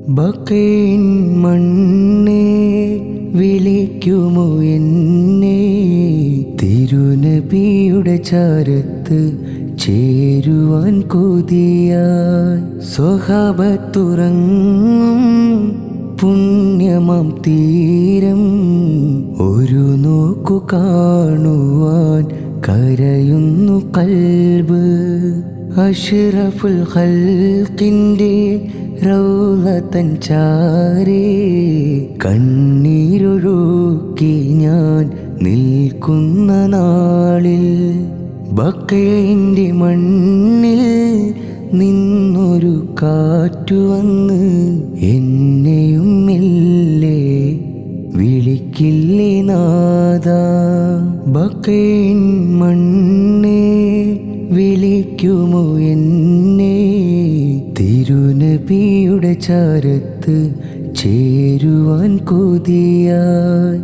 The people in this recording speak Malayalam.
ബഖീൻ മണ്ണേ വിളിക്കുമോ എന്നെ, തിരുനബിയുടെ ചാരത്ത് ചേരുവാൻ കൊതിയായി. സ്വഹാബത്തുറങ്ങും പുണ്യമാം തീരം ഒരു നോക്കു കാണുവാൻ കരയുന്നു കൽബ്. അഷ്റഫുൽ ഖൽഖിന്റെ റൗളതൻ ചാരേ കണ്ണീരൊഴുക്കി ഞാൻ നിൽക്കുന്ന നാളിൽ, ബഖീന്റെ മണ്ണിൽ നിന്നൊരു കാറ്റു വന്ന് എന്നെയും മെല്ലെ വിളിക്കില്ലേ നാദാ. ബഖീൻ മണ്ണേ വിളിക്കുമോ എന്നെ, തിരുനബിയുടെ ചാരത്ത് ചേരുവാൻ കൊതിയായി.